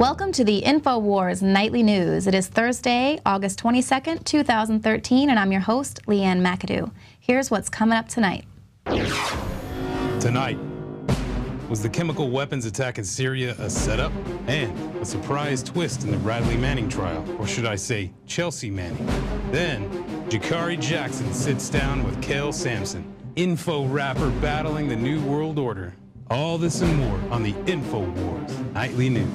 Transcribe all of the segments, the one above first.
Welcome to the Infowars Nightly News. It is Thursday, August 22nd, 2013, and I'm your host, Ann McAdoo. Here's what's coming up tonight. Tonight, was the chemical weapons attack in Syria a setup and a surprise twist in the Bradley Manning trial, or should I say Chelsea Manning? Then, Jakari Jackson sits down with Cale Sampson, info rapper battling the New World Order. All this and more on the Infowars Nightly News.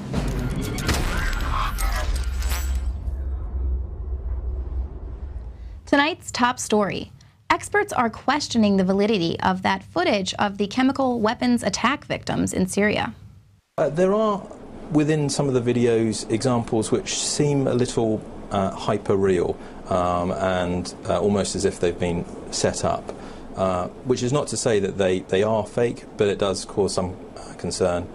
Tonight's top story. Experts are questioning the validity of that footage of the chemical weapons attack victims in Syria. There are, within some of the videos, examples which seem a little hyper-real and almost as if they've been set up, which is not to say that they are fake, but it does cause some concern.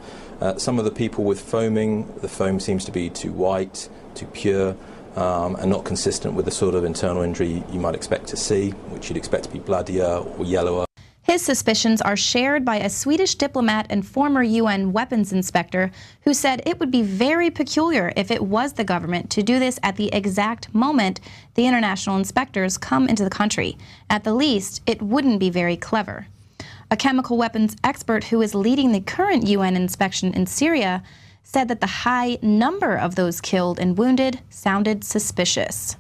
Some of the people with foaming, the foam seems to be too white, too pure, and not consistent with the sort of internal injury you might expect to see, which you'd expect to be bloodier or yellower. His suspicions are shared by a Swedish diplomat and former UN weapons inspector who said it would be very peculiar if it was the government to do this at the exact moment the international inspectors come into the country. At the least, it wouldn't be very clever. A chemical weapons expert who is leading the current UN inspection in Syria said that the high number of those killed and wounded sounded suspicious.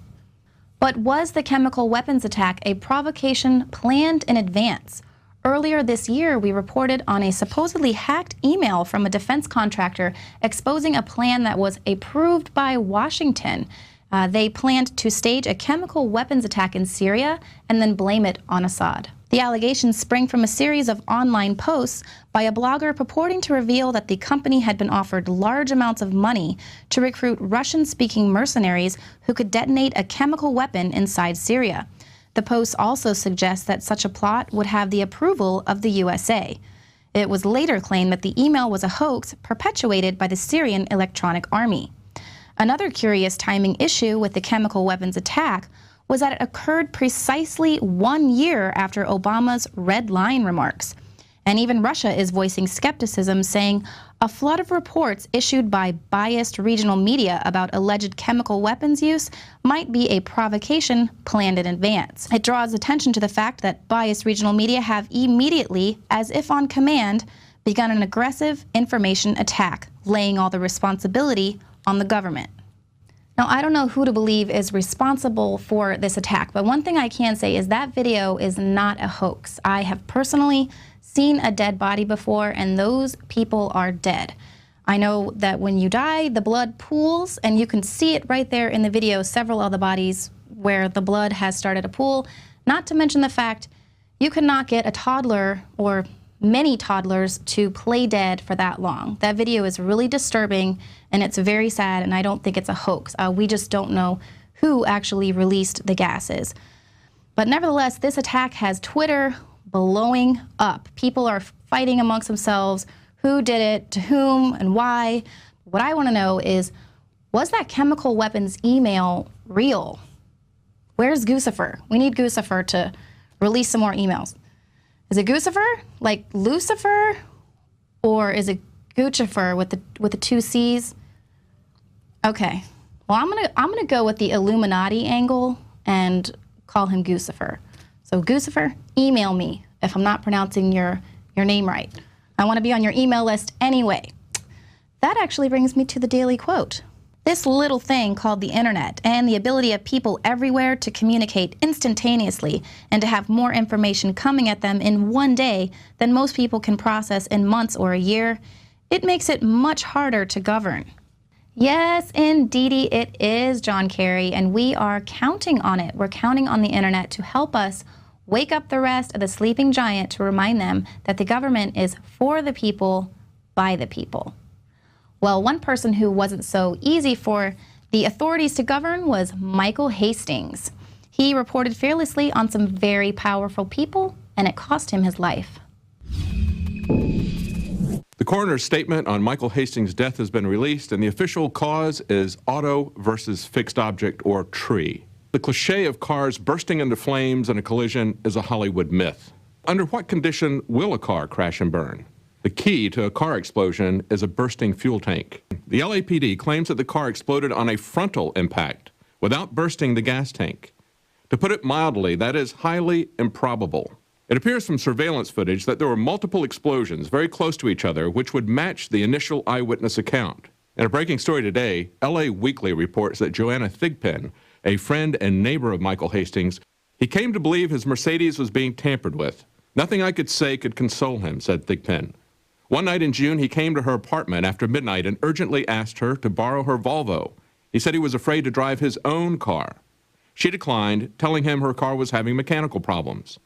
But was the chemical weapons attack a provocation planned in advance? Earlier this year, we reported on a supposedly hacked email from a defense contractor exposing a plan that was approved by Washington. They planned to stage a chemical weapons attack in Syria and then blame it on Assad. The allegations spring from a series of online posts by a blogger purporting to reveal that the company had been offered large amounts of money to recruit Russian-speaking mercenaries who could detonate a chemical weapon inside Syria. The post also suggests that such a plot would have the approval of the USA. It was later claimed that the email was a hoax perpetuated by the Syrian Electronic Army. Another curious timing issue with the chemical weapons attack was that it occurred precisely 1 year after Obama's Red Line remarks. And even Russia is voicing skepticism, saying a flood of reports issued by biased regional media about alleged chemical weapons use might be a provocation planned in advance. It draws attention to the fact that biased regional media have immediately, as if on command, begun an aggressive information attack, laying all the responsibility on the government. Now, I don't know who to believe is responsible for this attack, but one thing I can say is that video is not a hoax. I have personally seen a dead body before, and those people are dead. I know that when you die, the blood pools, and you can see it right there in the video, several of the bodies where the blood has started to pool, not to mention the fact you could not get a toddler or many toddlers to play dead for that long. That video is really disturbing, and it's very sad, and I don't think it's a hoax. We just don't know who actually released the gases. But nevertheless, this attack has Twitter blowing up. People are fighting amongst themselves, who did it, to whom, and why. What I want to know is, was that chemical weapons email real? Where's Guccifer? We need Guccifer to release some more emails. Is it Guccifer, like Lucifer, or is it Guccifer with the two C's? Okay, well I'm gonna go with the Illuminati angle and call him Guccifer. So Guccifer, email me if I'm not pronouncing your name right. I want to be on your email list anyway. That actually brings me to the daily quote. This little thing called the internet and the ability of people everywhere to communicate instantaneously and to have more information coming at them in one day than most people can process in months or a year, it makes it much harder to govern. Yes, indeedy it is, John Kerry, and we are counting on it. We're counting on the internet to help us wake up the rest of the sleeping giant to remind them that the government is for the people, by the people. Well, one person who wasn't so easy for the authorities to govern was Michael Hastings. He reported fearlessly on some very powerful people, and it cost him his life. The coroner's statement on Michael Hastings' death has been released, and the official cause is auto versus fixed object, or tree. The cliché of cars bursting into flames in a collision is a Hollywood myth. Under what condition will a car crash and burn? The key to a car explosion is a bursting fuel tank. The LAPD claims that the car exploded on a frontal impact without bursting the gas tank. To put it mildly, that is highly improbable. It appears from surveillance footage that there were multiple explosions very close to each other, which would match the initial eyewitness account. In a breaking story today, LA Weekly reports that Joanna Thigpen, a friend and neighbor of Michael Hastings, he came to believe his Mercedes was being tampered with. Nothing I could say could console him, said Thigpen. One night in June, he came to her apartment after midnight and urgently asked her to borrow her Volvo. He said he was afraid to drive his own car. She declined, telling him her car was having mechanical problems.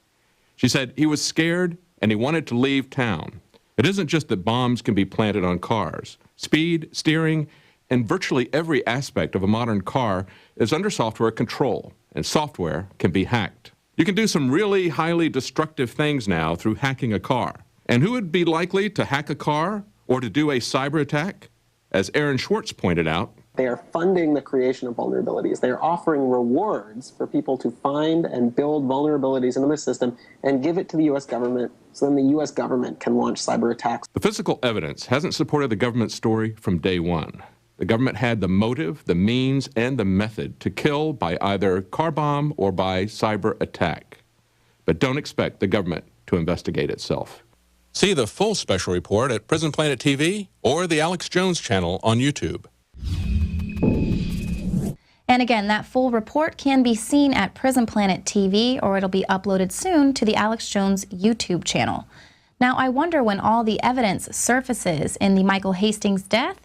She said he was scared and he wanted to leave town. It isn't just that bombs can be planted on cars. Speed, steering, and virtually every aspect of a modern car is under software control, and software can be hacked. You can do some really highly destructive things now through hacking a car. And who would be likely to hack a car or to do a cyber attack? As Aaron Schwartz pointed out, they are funding the creation of vulnerabilities. They are offering rewards for people to find and build vulnerabilities into the system and give it to the U.S. government so then the U.S. government can launch cyber attacks. The physical evidence hasn't supported the government's story from day one. The government had the motive, the means, and the method to kill by either car bomb or by cyber attack. But don't expect the government to investigate itself. See the full special report at Prison Planet TV or the Alex Jones channel on YouTube. And again, that full report can be seen at Prison Planet TV, or it'll be uploaded soon to the Alex Jones YouTube channel. Now, I wonder when all the evidence surfaces in the Michael Hastings death,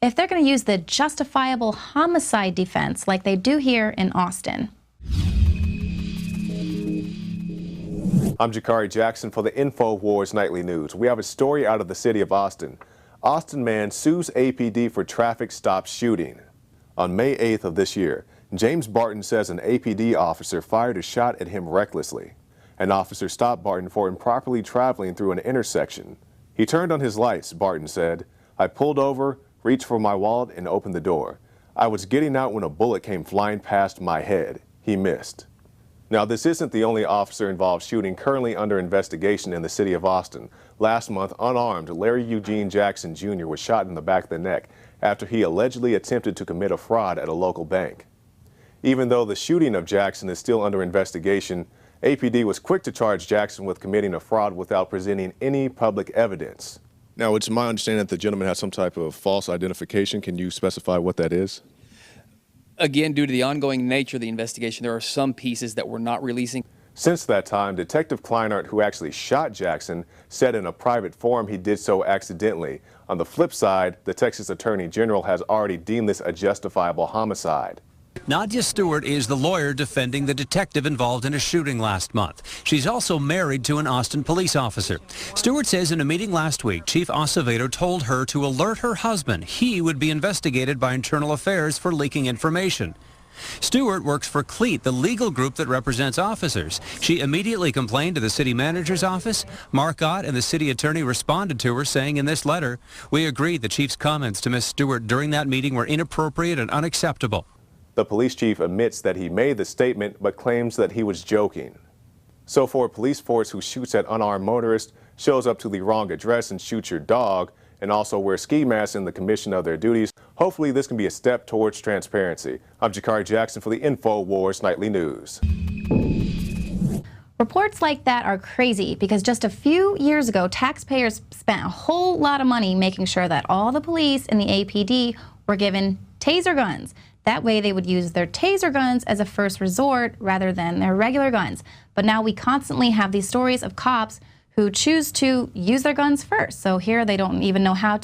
if they're going to use the justifiable homicide defense like they do here in Austin. I'm Jakari Jackson for the Infowars Nightly News. We have a story out of the city of Austin. Austin man sues APD for traffic stop shooting. On May 8th of this year, James Barton says an APD officer fired a shot at him recklessly. An officer stopped Barton for improperly traveling through an intersection. He turned on his lights, Barton said. I pulled over, reached for my wallet, and opened the door. I was getting out when a bullet came flying past my head. He missed. Now, this isn't the only officer-involved shooting currently under investigation in the city of Austin. Last month, unarmed, Larry Eugene Jackson Jr. was shot in the back of the neck after he allegedly attempted to commit a fraud at a local bank. Even though the shooting of Jackson is still under investigation, APD was quick to charge Jackson with committing a fraud without presenting any public evidence. Now, it's my understanding that the gentleman had some type of false identification. Can you specify what that is? Again, due to the ongoing nature of the investigation, there are some pieces that we're not releasing. Since that time, Detective Kleinert, who actually shot Jackson, said in a private forum he did so accidentally. On the flip side, the Texas Attorney General has already deemed this a justifiable homicide. Nadia Stewart is the lawyer defending the detective involved in a shooting last month. She's also married to an Austin police officer. Stewart says in a meeting last week, Chief Acevedo told her to alert her husband he would be investigated by Internal Affairs for leaking information. Stewart works for CLEAT, the legal group that represents officers. She immediately complained to the city manager's office. Mark Ott and the city attorney responded to her, saying in this letter, "We agree the chief's comments to Ms. Stewart during that meeting were inappropriate and unacceptable." The police chief admits that he made the statement but claims that he was joking. So for a police force who shoots at unarmed motorists, shows up to the wrong address and shoots your dog, and also wear ski masks in the commission of their duties, hopefully this can be a step towards transparency. I'm Jakari Jackson for the Infowars Nightly News. Reports like that are crazy because just a few years ago, taxpayers spent a whole lot of money making sure that all the police in the APD were given taser guns. That way they would use their taser guns as a first resort rather than their regular guns. But now we constantly have these stories of cops who choose to use their guns first. So here they don't even know how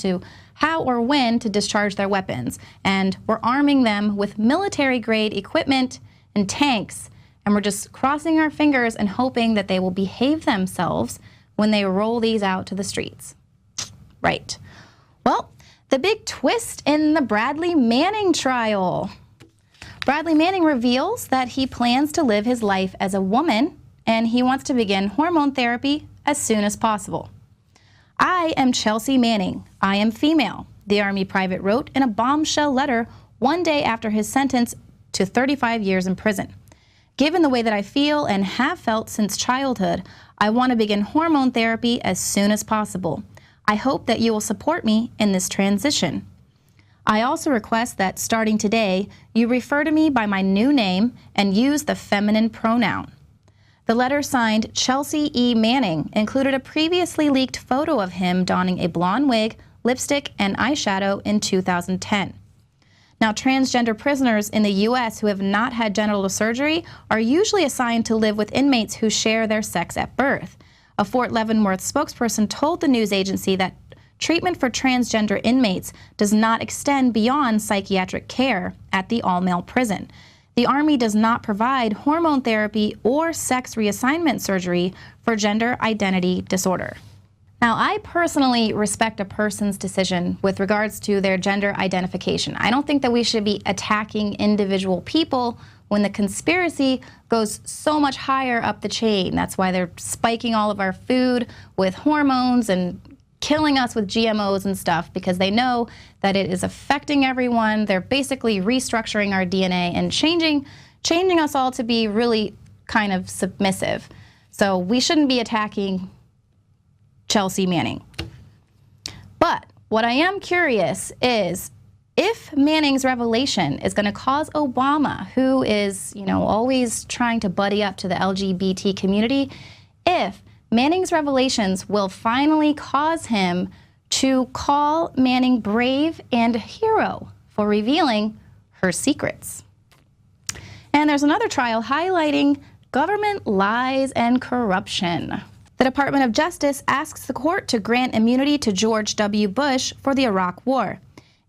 or when to discharge their weapons. And we're arming them with military-grade equipment and tanks, and we're just crossing our fingers and hoping that they will behave themselves when they roll these out to the streets. Right. Well, the big twist in the Bradley Manning trial. Bradley Manning reveals that he plans to live his life as a woman, and he wants to begin hormone therapy as soon as possible. I am Chelsea Manning. I am female, the Army private wrote in a bombshell letter one day after his sentence to 35 years in prison. Given the way that I feel and have felt since childhood, I want to begin hormone therapy as soon as possible. I hope that you will support me in this transition. I also request that starting today, you refer to me by my new name and use the feminine pronoun. The letter signed Chelsea E. Manning included a previously leaked photo of him donning a blonde wig, lipstick, and eyeshadow in 2010. Now, transgender prisoners in the U.S. who have not had genital surgery are usually assigned to live with inmates who share their sex at birth. A Fort Leavenworth spokesperson told the news agency that treatment for transgender inmates does not extend beyond psychiatric care at the all-male prison. The Army does not provide hormone therapy or sex reassignment surgery for gender identity disorder. Now, I personally respect a person's decision with regards to their gender identification. I don't think that we should be attacking individual people when the conspiracy goes so much higher up the chain. That's why they're spiking all of our food with hormones and killing us with GMOs and stuff, because they know that it is affecting everyone. They're basically restructuring our DNA and changing us all to be really kind of submissive. So we shouldn't be attacking Chelsea Manning. But what I am curious is if Manning's revelation is going to cause Obama, who is, always trying to buddy up to the LGBT community, if Manning's revelations will finally cause him to call Manning brave and hero for revealing her secrets. And there's another trial highlighting government lies and corruption. The Department of Justice asks the court to grant immunity to George W. Bush for the Iraq War.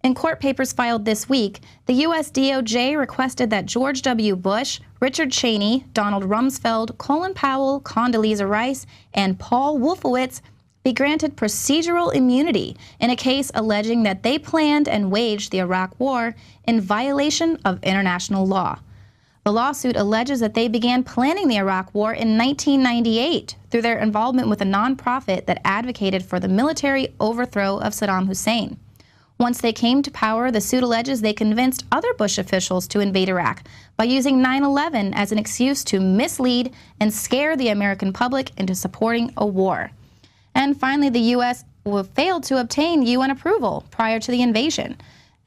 In court papers filed this week, the U.S. DOJ requested that George W. Bush, Richard Cheney, Donald Rumsfeld, Colin Powell, Condoleezza Rice, and Paul Wolfowitz be granted procedural immunity in a case alleging that they planned and waged the Iraq War in violation of international law. The lawsuit alleges that they began planning the Iraq War in 1998 through their involvement with a nonprofit that advocated for the military overthrow of Saddam Hussein. Once they came to power, the suit alleges they convinced other Bush officials to invade Iraq by using 9/11 as an excuse to mislead and scare the American public into supporting a war. And finally, the U.S. failed to obtain UN approval prior to the invasion,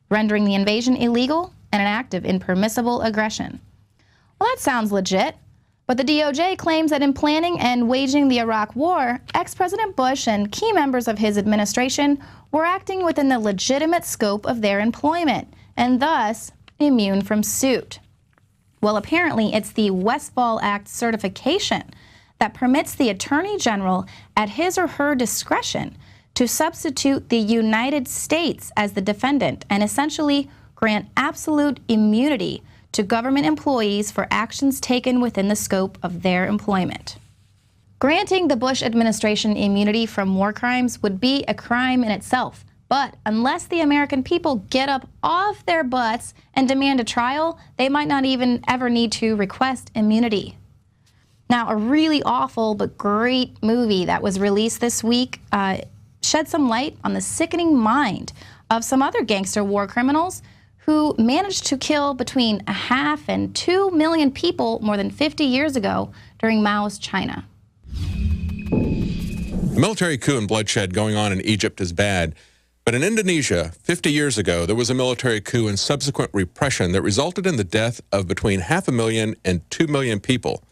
rendering the invasion illegal and an act of impermissible aggression. Well, that sounds legit, but the DOJ claims that in planning and waging the Iraq War, ex-President Bush and key members of his administration were acting within the legitimate scope of their employment, and thus immune from suit. Well, apparently it's the Westfall Act certification that permits the Attorney General at his or her discretion to substitute the United States as the defendant and essentially grant absolute immunity to government employees for actions taken within the scope of their employment. Granting the Bush administration immunity from war crimes would be a crime in itself, but unless the American people get up off their butts and demand a trial, they might not even ever need to request immunity. Now, a really awful but great movie that was released this week shed some light on the sickening mind of some other gangster war criminals who managed to kill between 1/2 and 2 million people more than 50 years ago during Mao's China. The military coup and bloodshed going on in Egypt is bad, but in Indonesia, 50 years ago, there was a military coup and subsequent repression that resulted in the death of between 500,000 and 2 million people.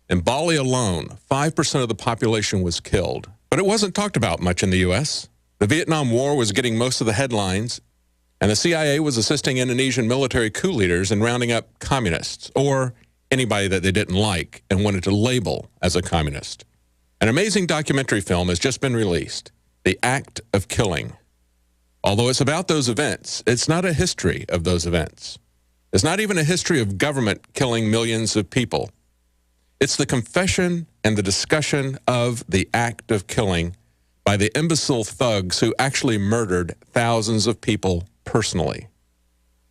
In Bali alone, 5% of the population was killed. But it wasn't talked about much in the U.S. The Vietnam War was getting most of the headlines, and the CIA was assisting Indonesian military coup leaders in rounding up communists, or anybody that they didn't like and wanted to label as a communist. An amazing documentary film has just been released, The Act of Killing. Although it's about those events, it's not a history of those events. It's not even a history of government killing millions of people. It's the confession and the discussion of the act of killing by the imbecile thugs who actually murdered thousands of people personally.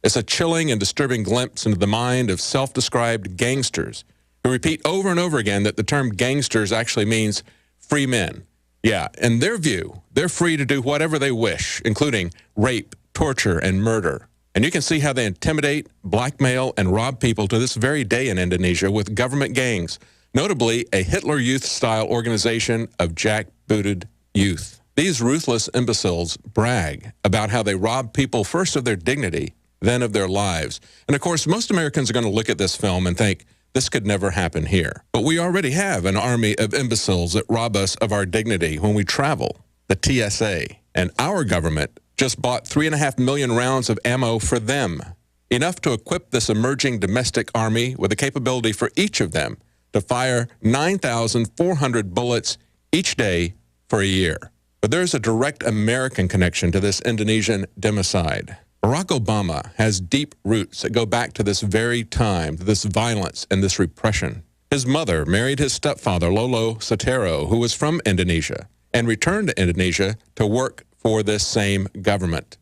It's a chilling and disturbing glimpse into the mind of self-described gangsters who repeat over and over again that the term gangsters actually means free men. Yeah, in their view, they're free to do whatever they wish, including rape, torture, and murder. And you can see how they intimidate, blackmail, and rob people to this very day in Indonesia with government gangs, notably a Hitler Youth-style organization of jackbooted youth. These ruthless imbeciles brag about how they rob people first of their dignity, then of their lives. And of course, most Americans are going to look at this film and think, this could never happen here. But we already have an army of imbeciles that rob us of our dignity when we travel, the TSA. And our government just bought 3.5 million rounds of ammo for them, enough to equip this emerging domestic army with the capability for each of them to fire 9,400 bullets each day for a year. But there's a direct American connection to this Indonesian democide. Barack Obama has deep roots that go back to this very time, to this violence and this repression. His mother married his stepfather, Lolo Sotero, who was from Indonesia, and returned to Indonesia to work for this same government.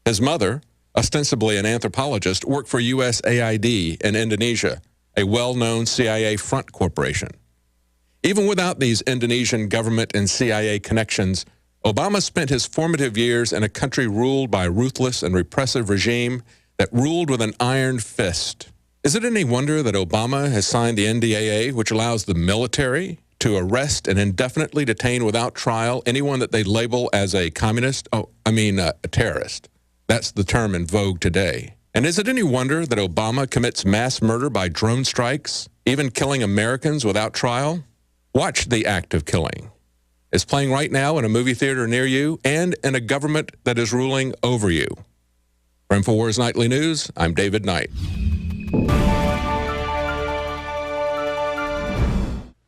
His mother, ostensibly an anthropologist, worked for USAID in Indonesia, a well-known CIA front corporation. Even without these Indonesian government and CIA connections, Obama spent his formative years in a country ruled by a ruthless and repressive regime that ruled with an iron fist. Is it any wonder that Obama has signed the NDAA, which allows the military to arrest and indefinitely detain without trial anyone that they label as a communist? A terrorist. That's the term in vogue today. And is it any wonder that Obama commits mass murder by drone strikes, even killing Americans without trial? Watch The Act of Killing. It's playing right now in a movie theater near you and in a government that is ruling over you. For Infowars Nightly News, I'm David Knight.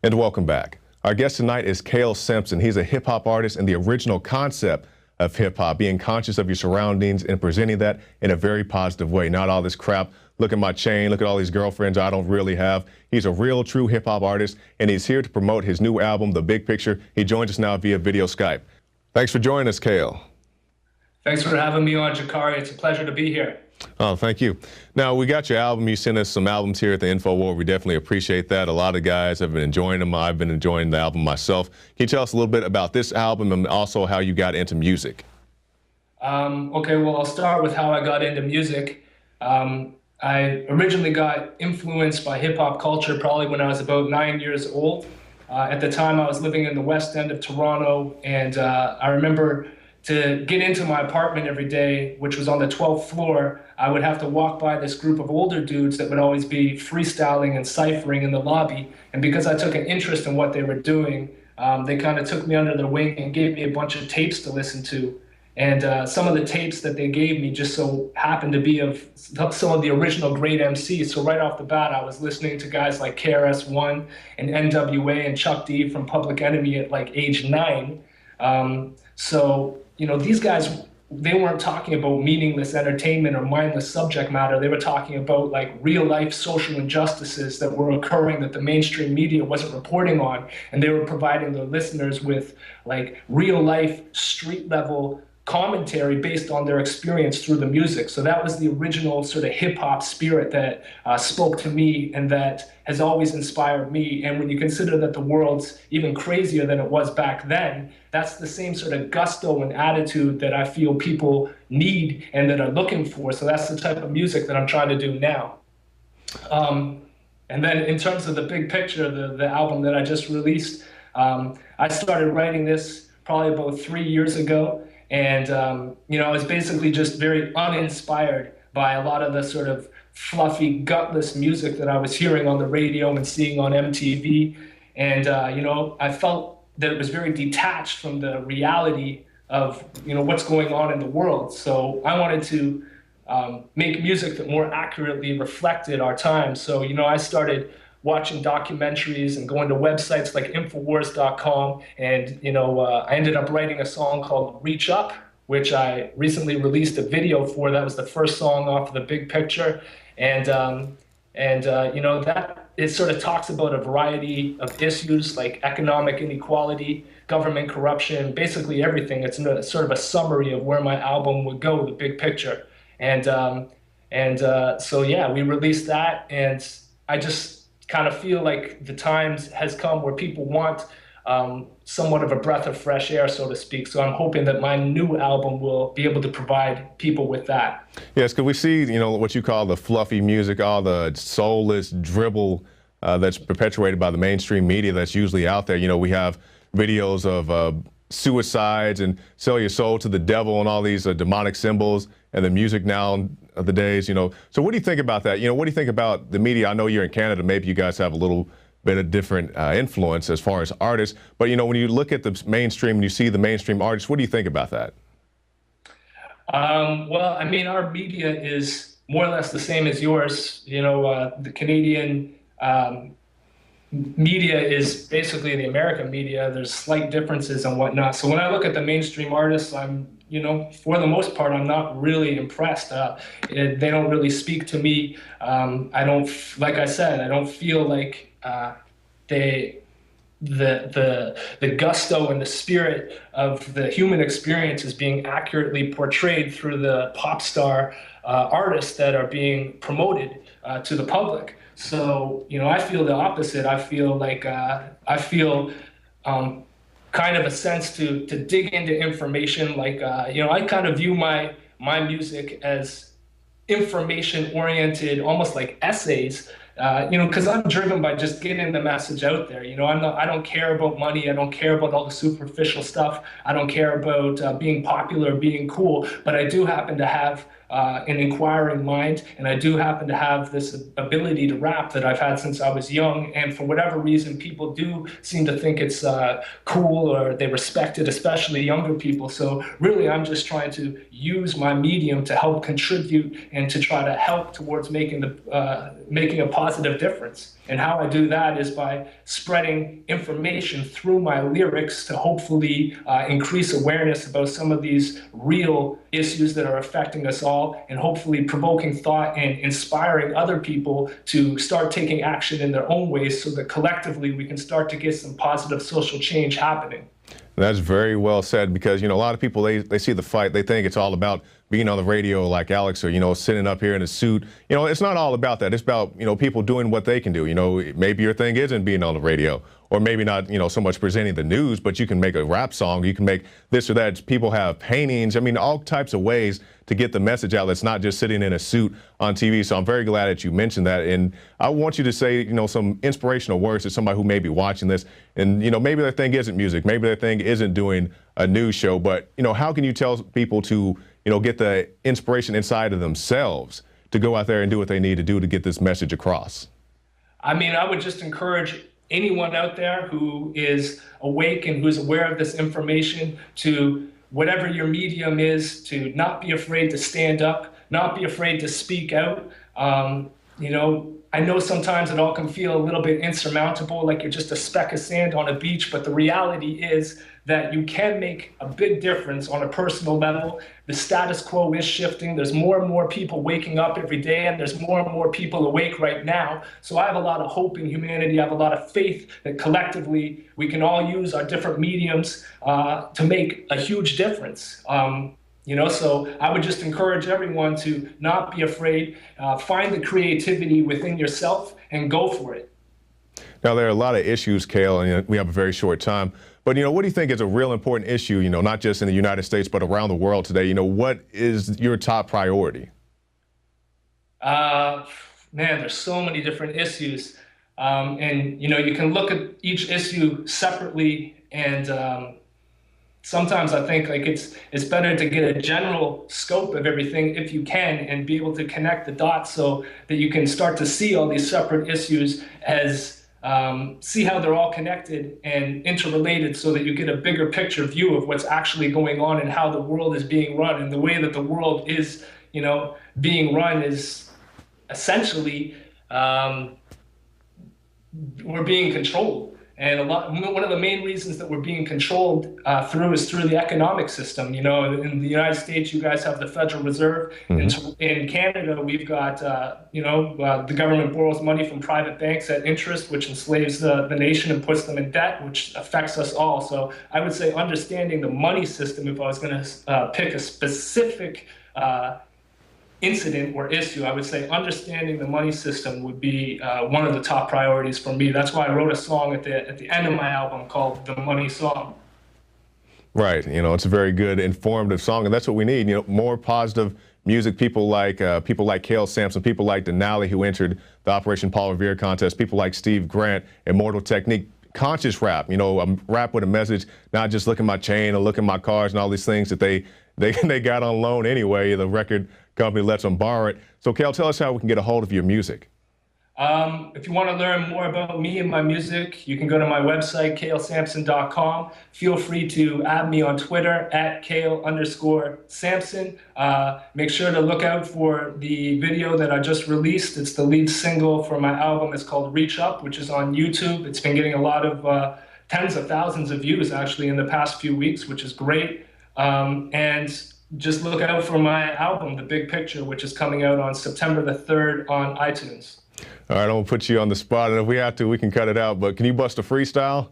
And welcome back. Our guest tonight is Cale Sampson. He's a hip-hop artist, and the original concept of hip-hop, being conscious of your surroundings and presenting that in a very positive way. Not all this crap, look at my chain, look at all these girlfriends I don't really have. He's a real, true hip-hop artist, and he's here to promote his new album, The Big Picture. He joins us now via video Skype. Thanks for joining us, Cale. Thanks for having me on, Jakari. It's a pleasure to be here. Oh, thank you. Now, we got your album. You sent us some albums here at the Infowars. We definitely appreciate that. A lot of guys have been enjoying them. I've been enjoying the album myself. Can you tell us a little bit about this album and also how you got into music? Okay, well, I'll start with how I got into music. I originally got influenced by hip-hop culture probably when I was about 9 years old. At the time, I was living in the West End of Toronto, and I remember to get into my apartment every day, which was on the 12th floor, I would have to walk by this group of older dudes that would always be freestyling and ciphering in the lobby. And because I took an interest in what they were doing, they kind of took me under their wing and gave me a bunch of tapes to listen to. And some of the tapes that they gave me just so happened to be of some of the original great MCs. So right off the bat, I was listening to guys like KRS-One and NWA and Chuck D from Public Enemy at like age 9. So, you know, these guys, they weren't talking about meaningless entertainment or mindless subject matter. They were talking about like real life social injustices that were occurring that the mainstream media wasn't reporting on. And they were providing their listeners with like real life street level commentary based on their experience through the music. So that was the original sort of hip hop spirit that spoke to me and that has always inspired me. And when you consider that the world's even crazier than it was back then, that's the same sort of gusto and attitude that I feel people need and that are looking for. So that's the type of music that I'm trying to do now. And then in terms of The Big Picture, the album that I just released, I started writing this probably about 3 years ago. And, you know, I was basically just very uninspired by a lot of the sort of fluffy, gutless music that I was hearing on the radio and seeing on MTV. And, you know, I felt that it was very detached from the reality of, you know, what's going on in the world. So I wanted to make music that more accurately reflected our time. So, you know, I started watching documentaries and going to websites like Infowars.com. And, you know, I ended up writing a song called Reach Up, which I recently released a video for. That was the first song off of The Big Picture. And you know, that it sort of talks about a variety of issues like economic inequality, government corruption, basically everything. It's sort of a summary of where my album would go, The Big Picture. And so, yeah, we released that. And I just kind of feel like the times has come where people want somewhat of a breath of fresh air, so to speak. So I'm hoping that my new album will be able to provide people with that. Yes, because we see, you know, what you call the fluffy music, all the soulless dribble that's perpetuated by the mainstream media that's usually out there. You know, we have videos of suicides and sell your soul to the devil and all these demonic symbols and the music now of the days, you know. So what do you think about that? You know, what do you think about the media? I know you're in Canada. Maybe you guys have a little bit of different influence as far as artists. But, you know, when you look at the mainstream and you see the mainstream artists, what do you think about that? Well, I mean, our media is more or less the same as yours. You know, the Canadian media is basically the American media. There's slight differences and whatnot. So when I look at the mainstream artists, you know, for the most part, I'm not really impressed. They don't really speak to me. Like I said, I don't feel like the gusto and the spirit of the human experience is being accurately portrayed through the pop star artists that are being promoted to the public. So, you know, I feel the opposite. I feel like kind of a sense to dig into information. Like, you know, I kind of view my music as information-oriented, almost like essays. You know, because I'm driven by just getting the message out there. You know, I don't care about money. I don't care about all the superficial stuff. I don't care about being popular, being cool. But I do happen to have an inquiring mind, and I do happen to have this ability to rap that I've had since I was young. And for whatever reason, people do seem to think it's cool, or they respect it, especially younger people. So really, I'm just trying to use my medium to help contribute and to try to help towards making a positive difference. And how I do that is by spreading information through my lyrics to hopefully increase awareness about some of these real issues that are affecting us all, and hopefully provoking thought and inspiring other people to start taking action in their own ways, so that collectively we can start to get some positive social change happening. That's very well said, because, you know, a lot of people, they see the fight, they think it's all about being on the radio like Alex, or, you know, sitting up here in a suit. You know, it's not all about that. It's about, you know, people doing what they can do. You know, maybe your thing isn't being on the radio, or maybe not, you know, so much presenting the news, but you can make a rap song, you can make this or that. People have paintings. I mean, all types of ways to get the message out that's not just sitting in a suit on TV. So I'm very glad that you mentioned that. And I want you to say, you know, some inspirational words to somebody who may be watching this, and, you know, maybe their thing isn't music, maybe their thing isn't doing a news show, but, you know, how can you tell people to, you know, get the inspiration inside of themselves to go out there and do what they need to do to get this message across? I mean, I would just encourage anyone out there who is awake and who's aware of this information to, whatever your medium is, to not be afraid to stand up, not be afraid to speak out. You know, I know sometimes it all can feel a little bit insurmountable, like you're just a speck of sand on a beach, but the reality is that you can make a big difference on a personal level. The status quo is shifting. There's more and more people waking up every day, and there's more and more people awake right now. So I have a lot of hope in humanity. I have a lot of faith that collectively we can all use our different mediums to make a huge difference. You know, so I would just encourage everyone to not be afraid, find the creativity within yourself and go for it. Now, there are a lot of issues, Cale, and we have a very short time. But, you know, what do you think is a real important issue, you know, not just in the United States, but around the world today? You know, what is your top priority? Man, there's so many different issues. And, you know, you can look at each issue separately, and sometimes I think like it's better to get a general scope of everything if you can, and be able to connect the dots so that you can start to see all these separate issues as see how they're all connected and interrelated, so that you get a bigger picture view of what's actually going on and how the world is being run. And the way that the world is, you know, being run is essentially we're being controlled. And one of the main reasons that we're being controlled is through the economic system. You know, in the United States, you guys have the Federal Reserve. Mm-hmm. In Canada, we've got, you know, the government borrows money from private banks at interest, which enslaves the nation and puts them in debt, which affects us all. So I would say understanding the money system, if I was going to pick a specific incident or issue, I would say understanding the money system would be one of the top priorities for me. That's why I wrote a song at the end of my album called The Money Song. Right. You know, it's a very good, informative song, and that's what we need. You know, more positive music. People like Cale Sampson, people like Denali, who entered the Operation Paul Revere contest, people like Steve Grant, Immortal Technique, conscious rap, you know, a rap with a message, not just look at my chain or look at my cars and all these things that they got on loan anyway. The record company lets them borrow it. So, Cale, tell us how we can get a hold of your music. If you want to learn more about me and my music, you can go to my website, calesampson.com. Feel free to add me on Twitter at @Cale_Sampson. Make sure to look out for the video that I just released. It's the lead single for my album. It's called Reach Up, which is on YouTube. It's been getting a lot of tens of thousands of views actually in the past few weeks, which is great. And just look out for my album, The Big Picture, which is coming out on September the 3rd on iTunes. All right, I'm gonna put you on the spot, and if we have to, we can cut it out, but can you bust a freestyle?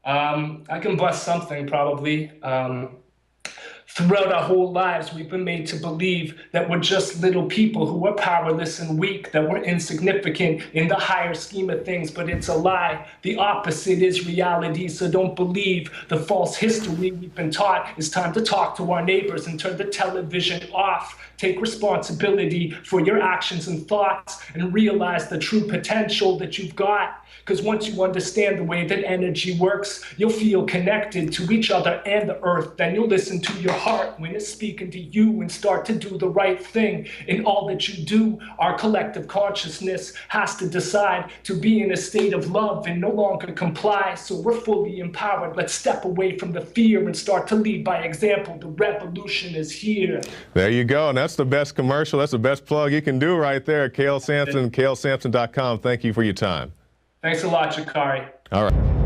I can bust something probably. Throughout our whole lives, we've been made to believe that we're just little people who are powerless and weak, that we're insignificant in the higher scheme of things, but it's a lie. The opposite is reality, so don't believe the false history we've been taught. It's time to talk to our neighbors and turn the television off. Take responsibility for your actions and thoughts and realize the true potential that you've got. Because once you understand the way that energy works, you'll feel connected to each other and the earth. Then you'll listen to your heart when it's speaking to you and start to do the right thing. In all that you do, our collective consciousness has to decide to be in a state of love and no longer comply. So we're fully empowered. Let's step away from the fear and start to lead by example. The revolution is here. There you go. And that's the best commercial. That's the best plug you can do right there. Cale Sampson, calesampson.com. Thank you for your time. Thanks a lot, Jakari. All right.